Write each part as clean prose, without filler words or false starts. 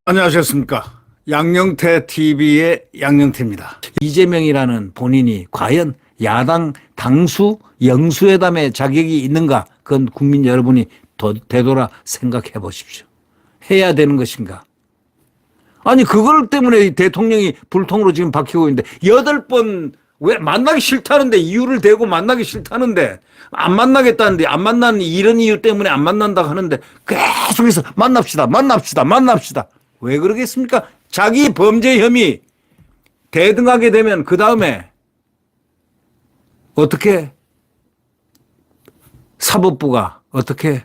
안녕하셨습니까? 양영태 TV의 양영태입니다. 이재명이라는 본인이 과연 야당 당수 영수회담의 자격이 있는가? 그건 국민 여러분이 되돌아 생각해 보십시오. 해야 되는 것인가? 아니 그걸 때문에 대통령이 불통으로 지금 박히고 있는데 8번 왜 만나기 싫다는데 이유를 대고 만나기 싫다는데 안 만나겠다는데 안 만나는 이런 이유 때문에 안 만난다고 하는데 계속해서 만납시다. 왜 그러겠습니까? 자기 범죄 혐의 대등하게 되면 그 다음에 어떻게 사법부가 어떻게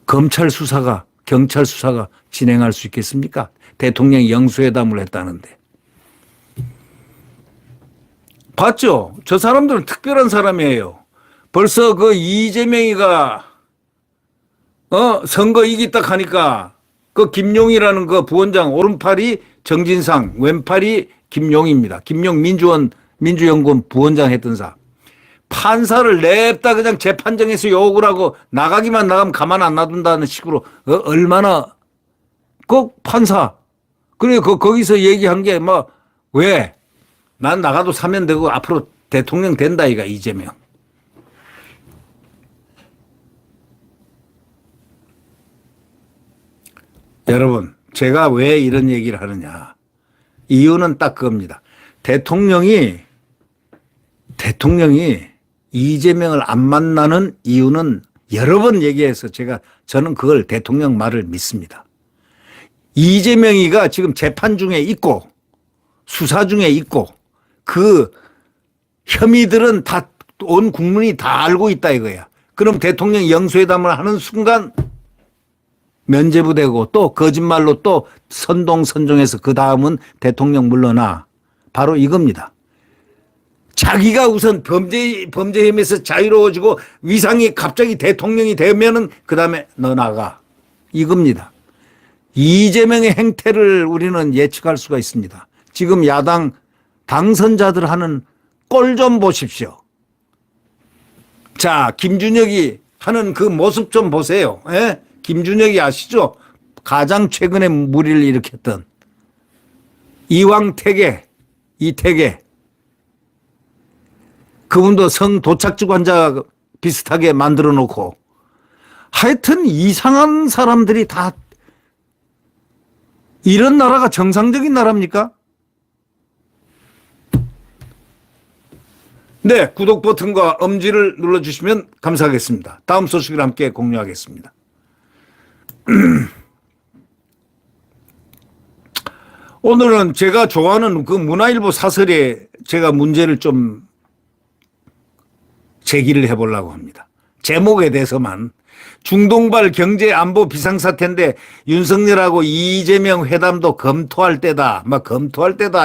검찰 수사가 경찰 수사가 진행할 수 있겠습니까? 대통령이 영수회담을 했다는데. 봤죠? 저 사람들은 특별한 사람이에요. 벌써 그 이재명이가 선거 이기다 하니까 그 김용이라는 그 부원장 오른팔이 정진상 왼팔이 김용입니다. 김용 민주연구원 부원장 했던 사람. 판사를 냅다 그냥 재판정에서 욕을 하고 나가기만 나가면 가만 안 놔둔다는 식으로 얼마나 꼭 판사 그래 거기서 얘기한 게 뭐 왜 난 나가도 사면 되고 앞으로 대통령 된다 이가 이재명. 여러분 제가 왜 이런 얘기를 하느냐 이유는 딱 그겁니다. 대통령이 이재명을 안 만나는 이유는 여러 번 얘기해서 저는 그걸 대통령 말을 믿습니다. 이재명이가 지금 재판 중에 있고 수사 중에 있고 그 혐의들은 다 온 국민이 다 알고 있다 이거야. 그럼 대통령 영수회담을 하는 순간 면죄부되고 또 거짓말로 또 선동선종해서 그 다음은 대통령 물러나. 바로 이겁니다. 자기가 우선 범죄 혐의에서 자유로워지고 위상이 갑자기 대통령이 되면은 그 다음에 너 나가. 이겁니다. 이재명의 행태를 우리는 예측할 수가 있습니다. 지금 야당 당선자들 하는 꼴 좀 보십시오. 자, 김준혁이 하는 그 모습 좀 보세요. 예? 김준혁이 아시죠? 가장 최근에 물의를 일으켰던 이태계. 그분도 성도착증 환자 비슷하게 만들어 놓고 하여튼 이상한 사람들이 다 이런 나라가 정상적인 나라입니까? 네, 구독 버튼과 엄지를 눌러주시면 감사하겠습니다. 다음 소식을 함께 공유하겠습니다. 오늘은 제가 좋아하는 그 문화일보 사설에 제가 문제를 좀 제기를 해보려고 합니다. 제목에 대해서만. 중동발 경제안보 비상사태인데 윤석열하고 이재명 회담도 검토할 때다.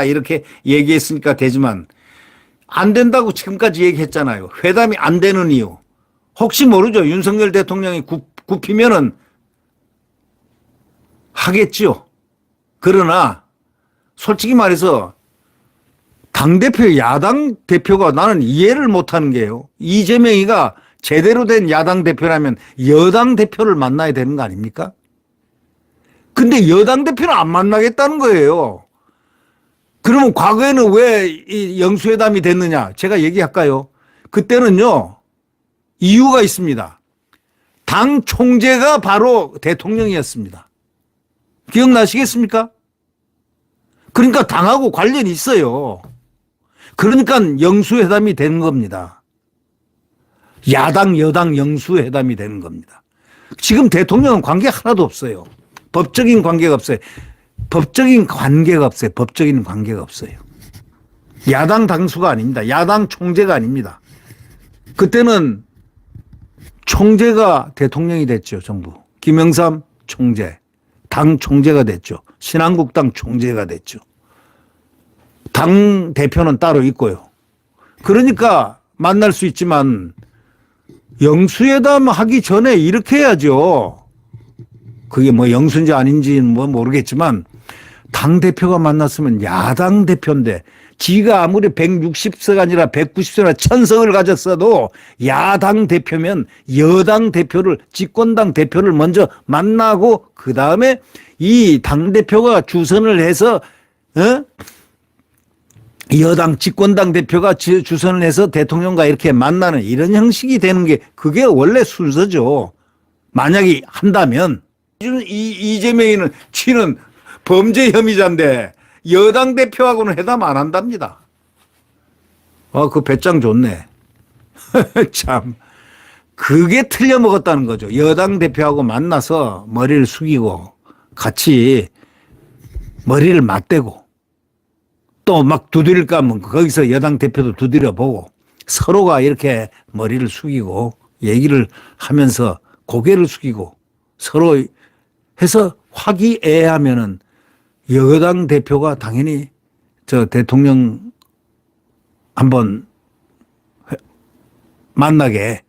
이렇게 얘기했으니까 되지만 안 된다고 지금까지 얘기했잖아요. 회담이 안 되는 이유. 혹시 모르죠. 윤석열 대통령이 굽히면은 하겠지요. 그러나 솔직히 말해서 당대표 야당 대표가 나는 이해를 못하는 게요. 이재명이가 제대로 된 야당 대표라면 여당 대표를 만나야 되는 거 아닙니까? 근데 여당 대표는 안 만나겠다는 거예요. 그러면 과거에는 왜 이 영수회담이 됐느냐? 제가 얘기할까요? 그때는요. 이유가 있습니다. 당 총재가 바로 대통령이었습니다. 기억나시겠습니까? 그러니까 당하고 관련이 있어요. 그러니까 영수회담이 되는 겁니다. 야당 여당 영수회담이 되는 겁니다. 지금 대통령은 관계 하나도 없어요. 법적인 관계가 없어요. 법적인 관계가 없어요. 야당 당수가 아닙니다. 야당 총재가 아닙니다. 그때는 총재가 대통령이 됐죠. 정부. 김영삼 총재. 당 총재가 됐죠. 신한국당 총재가 됐죠. 당 대표는 따로 있고요. 그러니까 만날 수 있지만 영수회담 하기 전에 이렇게 해야죠. 그게 뭐 영수인지 아닌지는 뭐 모르겠지만 당대표가 만났으면 야당 대표인데 지가 아무리 160석가 아니라 190석이나 1000석을 가졌어도 야당 대표면 여당 대표를, 집권당 대표를 먼저 만나고 그다음에 이 당대표가 주선을 해서 여당 집권당 대표가 주선을 해서 대통령과 이렇게 만나는 이런 형식이 되는 게 그게 원래 순서죠. 만약에 한다면 이재명이는 지는 범죄 혐의자인데 여당 대표하고는 회담 안 한답니다. 그 배짱 좋네. 참 그게 틀려먹었다는 거죠. 여당 대표하고 만나서 머리를 숙이고 같이 머리를 맞대고 또 막 두드릴까 하면 거기서 여당 대표도 두드려보고 서로가 이렇게 머리를 숙이고 얘기를 하면서 고개를 숙이고 서로 해서 화기애애하면은 여당 대표가 당연히 저 대통령 한번 만나게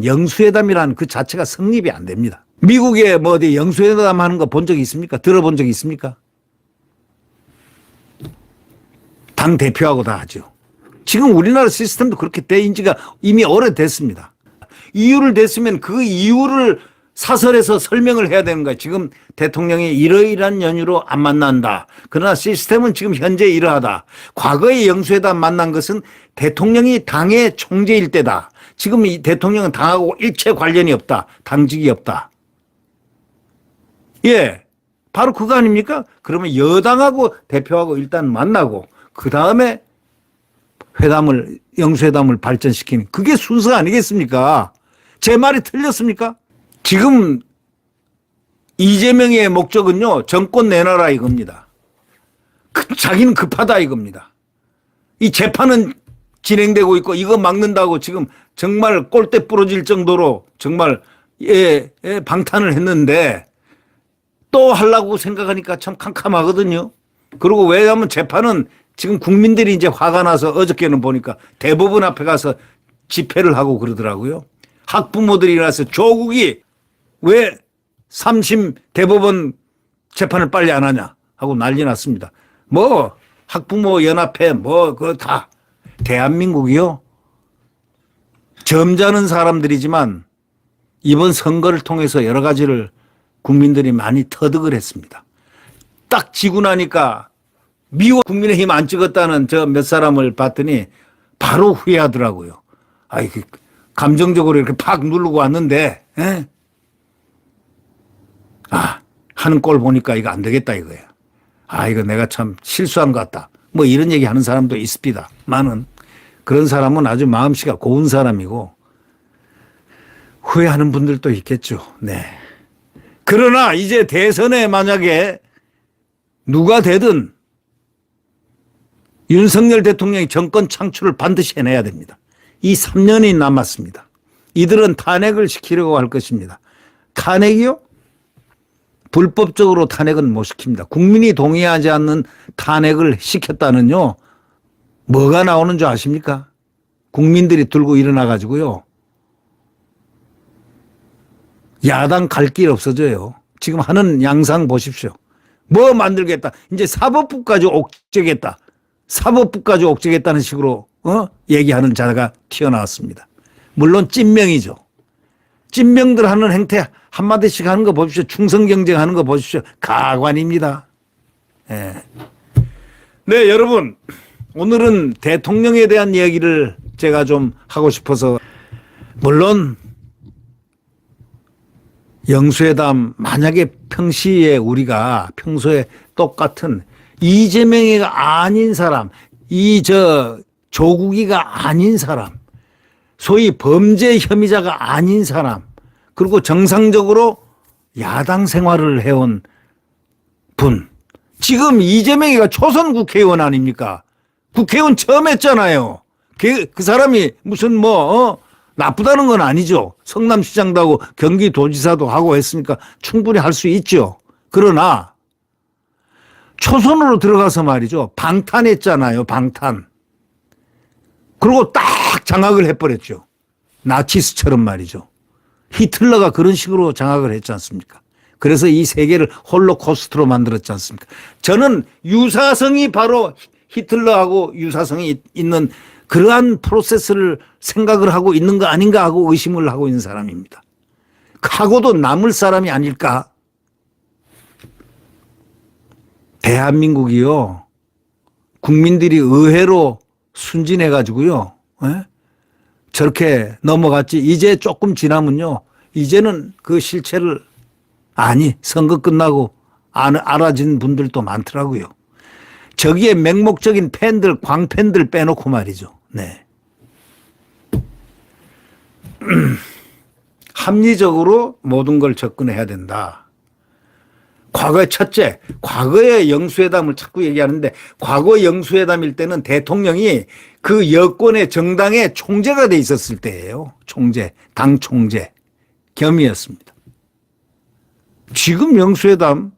영수회담이란 그 자체가 성립이 안 됩니다. 미국에 뭐 어디 영수회담 하는 거 본 적이 있습니까? 들어본 적이 있습니까? 당 대표하고 다 하죠. 지금 우리나라 시스템도 그렇게 된 지가 이미 오래됐습니다. 이유를 댔으면 그 이유를 사설에서 설명을 해야 되는 거예요. 지금 대통령이 이러이러한 연유로 안 만난다. 그러나 시스템은 지금 현재 이러하다. 과거에 영수회담 만난 것은 대통령이 당의 총재일 때다. 지금 이 대통령은 당하고 일체 관련이 없다. 당직이 없다. 예, 바로 그거 아닙니까? 그러면 여당하고 대표하고 일단 만나고 그 다음에 영수회담을 발전시키는 그게 순서 아니겠습니까? 제 말이 틀렸습니까? 지금 이재명의 목적은요, 정권 내놔라 이겁니다. 자기는 급하다 이겁니다. 이 재판은 진행되고 있고 이거 막는다고 지금 정말 꼴대 부러질 정도로 정말 방탄을 했는데 또 하려고 생각하니까 참 캄캄하거든요. 그리고 왜냐하면 재판은 지금 국민들이 이제 화가 나서 어저께는 보니까 대법원 앞에 가서 집회를 하고 그러더라고요. 학부모들이 일어나서 조국이 왜 3심 대법원 재판을 빨리 안 하냐 하고 난리 났습니다. 뭐 학부모 연합회 뭐 그거 다 대한민국이요. 점잖은 사람들이지만 이번 선거를 통해서 여러 가지를 국민들이 많이 터득을 했습니다. 딱 지고 나니까 미워 국민의힘 안 찍었다는 저 몇 사람을 봤더니 바로 후회하더라고요. 감정적으로 이렇게 팍 누르고 왔는데, 하는 꼴 보니까 이거 안 되겠다 이거야. 이거 내가 참 실수한 것 같다. 뭐 이런 얘기 하는 사람도 있습니다. 많은. 그런 사람은 아주 마음씨가 고운 사람이고 후회하는 분들도 있겠죠. 네. 그러나 이제 대선에 만약에 누가 되든 윤석열 대통령이 정권 창출을 반드시 해내야 됩니다. 이 3년이 남았습니다. 이들은 탄핵을 시키려고 할 것입니다. 탄핵이요? 불법적으로 탄핵은 못 시킵니다. 국민이 동의하지 않는 탄핵을 시켰다는요. 뭐가 나오는 줄 아십니까? 국민들이 들고 일어나 가지고요. 야당 갈 길 없어져요. 지금 하는 양상 보십시오. 뭐 만들겠다. 이제 사법부까지 옥죄겠다. 사법부까지 옥죄겠다는 식으로 얘기하는 자가 튀어나왔습니다. 물론 찐명이죠. 찐명들 하는 행태 한마디씩 하는 거 보십시오. 충성 경쟁하는 거 보십시오. 가관입니다. 네, 여러분 오늘은 대통령에 대한 이야기를 제가 좀 하고 싶어서 물론 영수회담 만약에 평시에 우리가 평소에 똑같은 이재명이가 아닌 사람, 조국이가 아닌 사람, 소위 범죄 혐의자가 아닌 사람, 그리고 정상적으로 야당 생활을 해온 분. 지금 이재명이가 초선 국회의원 아닙니까? 국회의원 처음 했잖아요. 그 사람이 무슨 나쁘다는 건 아니죠. 성남시장도 하고 경기도지사도 하고 했으니까 충분히 할 수 있죠. 그러나 초선으로 들어가서 말이죠. 방탄했잖아요. 방탄. 그리고 딱 장악을 해버렸죠. 나치스처럼 말이죠. 히틀러가 그런 식으로 장악을 했지 않습니까? 그래서 이 세계를 홀로코스트로 만들었지 않습니까? 저는 유사성이 바로 히틀러하고 유사성이 있는 그러한 프로세스를 생각을 하고 있는 거 아닌가 하고 의심을 하고 있는 사람입니다. 하고도 남을 사람이 아닐까? 대한민국이요, 국민들이 의외로 순진해 가지고요, 저렇게 넘어갔지. 이제 조금 지나면요, 이제는 그 실체를 선거 끝나고 알아진 분들도 많더라고요. 저기에 맹목적인 팬들, 광팬들 빼놓고 말이죠. 네. 합리적으로 모든 걸 접근해야 된다. 과거의 첫째, 과거의 영수회담을 자꾸 얘기하는데, 과거 영수회담일 때는 대통령이 그 여권의 정당의 총재가 돼 있었을 때예요. 총재, 당 총재 겸이었습니다. 지금 영수회담,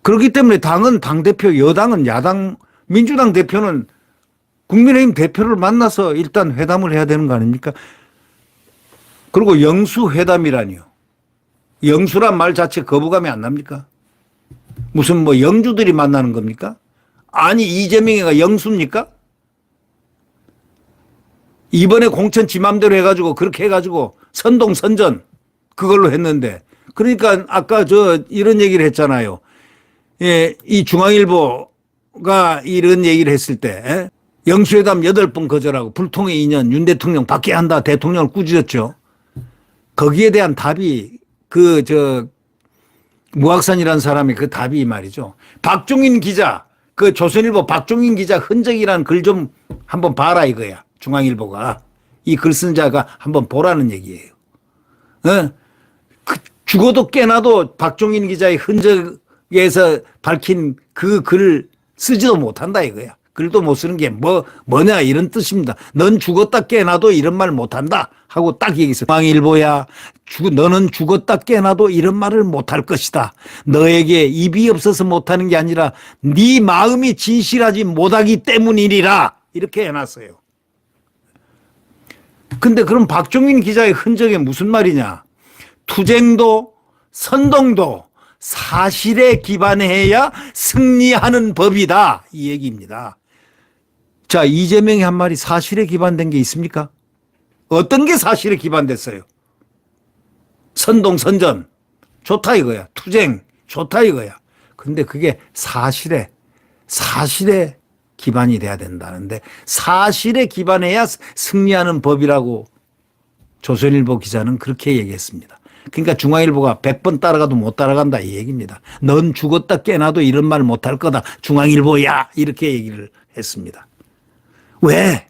그렇기 때문에 당은 당대표, 여당은 야당, 민주당 대표는 국민의힘 대표를 만나서 일단 회담을 해야 되는 거 아닙니까? 그리고 영수회담이라니요. 영수란 말 자체 거부감이 안 납니까? 무슨 뭐 영주들이 만나는 겁니까? 아니, 이재명이가 영수입니까? 이번에 공천 지 맘대로 해가지고 그렇게 해가지고 선동선전 그걸로 했는데, 그러니까 아까 이런 얘기를 했잖아요. 예, 이 중앙일보가 이런 얘기를 했을 때, 영수회담 8번 거절하고 불통의 2년 윤 대통령 받게 한다, 대통령을 꾸짖었죠. 거기에 대한 답이 무학산이라는 사람이 그 답이 말이죠. 박종인 기자, 그 조선일보 박종인 기자 흔적이라는 글 좀 한번 봐라 이거야. 중앙일보가. 이 글 쓴 자가 한번 보라는 얘기예요. 죽어도 깨나도 박종인 기자의 흔적에서 밝힌 그 글을 쓰지도 못한다 이거야. 글도 못 쓰는 게 뭐냐 이런 뜻입니다. 넌 죽었다 깨나도 이런 말 못한다 하고 딱 얘기했어요. 중앙일보야, 너는 죽었다 깨나도 이런 말을 못할 것이다. 너에게 입이 없어서 못하는 게 아니라 네 마음이 진실하지 못하기 때문이리라. 이렇게 해놨어요. 근데 그럼 박종인 기자의 흔적이 무슨 말이냐. 투쟁도 선동도 사실에 기반해야 승리하는 법이다. 이 얘기입니다. 자, 이재명이 한 말이 사실에 기반된 게 있습니까? 어떤 게 사실에 기반됐어요? 선동선전 좋다 이거야. 투쟁 좋다 이거야. 근데 그게 사실에 기반이 돼야 된다는데, 사실에 기반해야 승리하는 법이라고 조선일보 기자는 그렇게 얘기했습니다. 그러니까 중앙일보가 100번 따라가도 못 따라간다 이 얘기입니다. 넌 죽었다 깨나도 이런 말 못할 거다. 중앙일보야. 이렇게 얘기를 했습니다. 왜?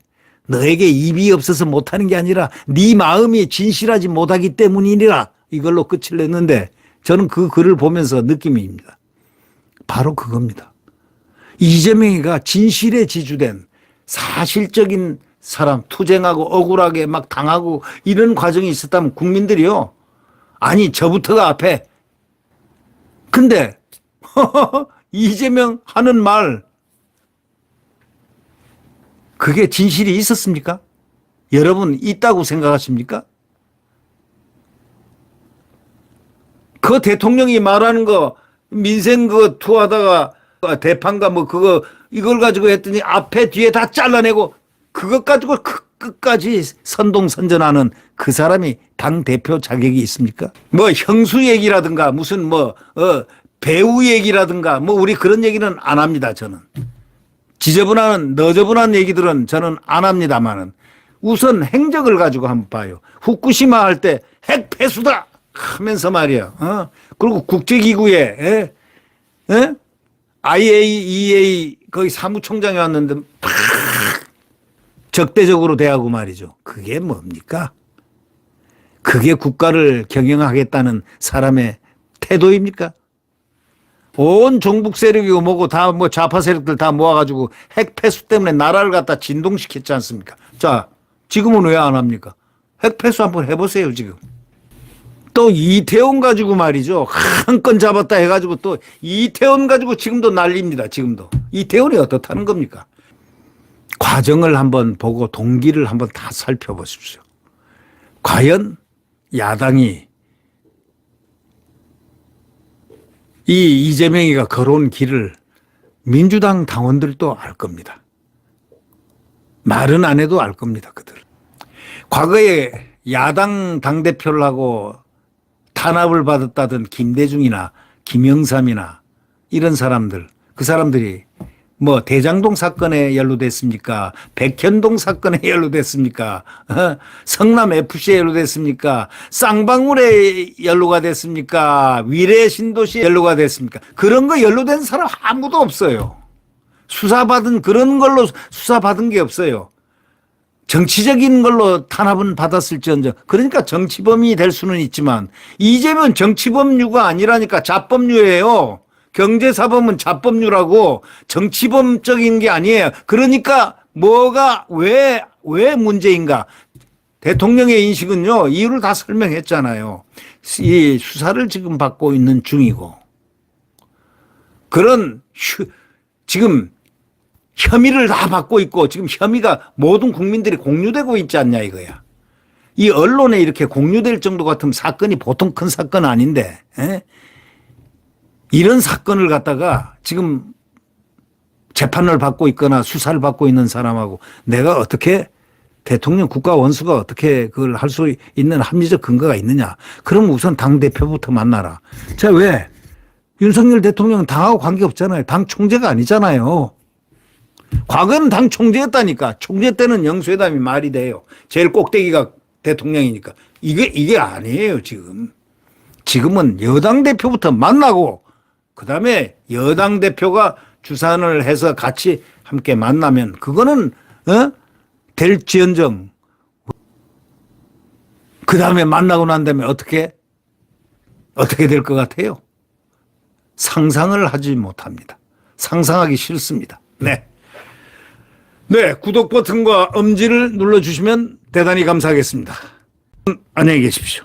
너에게 입이 없어서 못하는 게 아니라 네 마음이 진실하지 못하기 때문이니라. 이걸로 끝을 냈는데, 저는 그 글을 보면서 느낌입니다. 바로 그겁니다. 이재명이가 진실에 지주된 사실적인 사람, 투쟁하고 억울하게 막 당하고 이런 과정이 있었다면 국민들이요, 아니 저부터가 앞에. 근데 이재명 하는 말, 그게 진실이 있었습니까? 여러분 있다고 생각하십니까? 그 대통령이 말하는 거 민생 투하다가 대판가 이걸 가지고 했더니 앞에 뒤에 다 잘라내고 그것 가지고 끝까지 선동선전하는 그 사람이 당대표 자격이 있습니까? 뭐 형수 얘기라든가 무슨 배우 얘기라든가 우리 그런 얘기는 안 합니다. 저는 지저분한 너저분한 얘기들은 저는 안 합니다만은, 우선 행적을 가지고 한번 봐요. 후쿠시마 할 때 핵 폐수다 하면서 말이야. 그리고 국제기구에 IAEA 거기 사무총장이 왔는데 팍 적대적으로 대하고 말이죠. 그게 뭡니까? 그게 국가를 경영하겠다는 사람의 태도입니까? 온 종북 세력이고 뭐고 다 좌파 세력들 다 모아가지고 핵 폐수 때문에 나라를 갖다 진동시켰지 않습니까? 자, 지금은 왜 안 합니까? 핵 폐수 한번 해보세요, 지금. 또 이태원 가지고 말이죠. 한 건 잡았다 해가지고 또 이태원 가지고 지금도 난립니다. 지금도. 이태원이 어떻다는 겁니까? 과정을 한번 보고 동기를 한번 다 살펴보십시오. 과연 야당이 이 이재명이가 걸어온 길을 민주당 당원들도 알 겁니다. 말은 안 해도 알 겁니다. 그들. 과거에 야당 당대표를 하고 탄압을 받았다던 김대중이나 김영삼이나 이런 사람들, 그 사람들이 뭐 대장동 사건에 연루됐습니까? 백현동 사건에 연루됐습니까? 성남 FC에 연루됐습니까? 쌍방울에 연루가 됐습니까? 위례 신도시에 연루가 됐습니까? 그런 거 연루된 사람 아무도 없어요. 수사받은 그런 걸로 수사받은 게 없어요. 정치적인 걸로 탄압은 받았을지언정. 그러니까 정치범이 될 수는 있지만 이재명 정치범류가 아니라니까 자범류예요. 경제사범은 자범류라고 정치범적인 게 아니에요. 그러니까 뭐가 왜 문제인가. 대통령의 인식은요. 이유를 다 설명했잖아요. 이 수사를 지금 받고 있는 중이고 그런 지금 혐의를 다 받고 있고 지금 혐의가 모든 국민들이 공유되고 있지 않냐 이거야. 이 언론에 이렇게 공유될 정도 같으면 사건이 보통 큰 사건 아닌데 이런 사건을 갖다가 지금 재판을 받고 있거나 수사를 받고 있는 사람하고 내가 어떻게 대통령 국가 원수가 어떻게 그걸 할 수 있는 합리적 근거가 있느냐. 그럼 우선 당대표부터 만나라. 자, 왜? 윤석열 대통령은 당하고 관계없잖아요. 당 총재가 아니잖아요. 과거는 당 총재였다니까. 총재 때는 영수회담이 말이 돼요. 제일 꼭대기가 대통령이니까. 이게 아니에요, 지금. 지금은 여당 대표부터 만나고, 그 다음에 여당 대표가 주산을 해서 같이 함께 만나면, 그거는, 될지언정. 그 다음에 만나고 난 다음에 어떻게 될 것 같아요? 상상을 하지 못합니다. 상상하기 싫습니다. 네. 네, 구독 버튼과 엄지를 눌러주시면 대단히 감사하겠습니다. 안녕히 계십시오.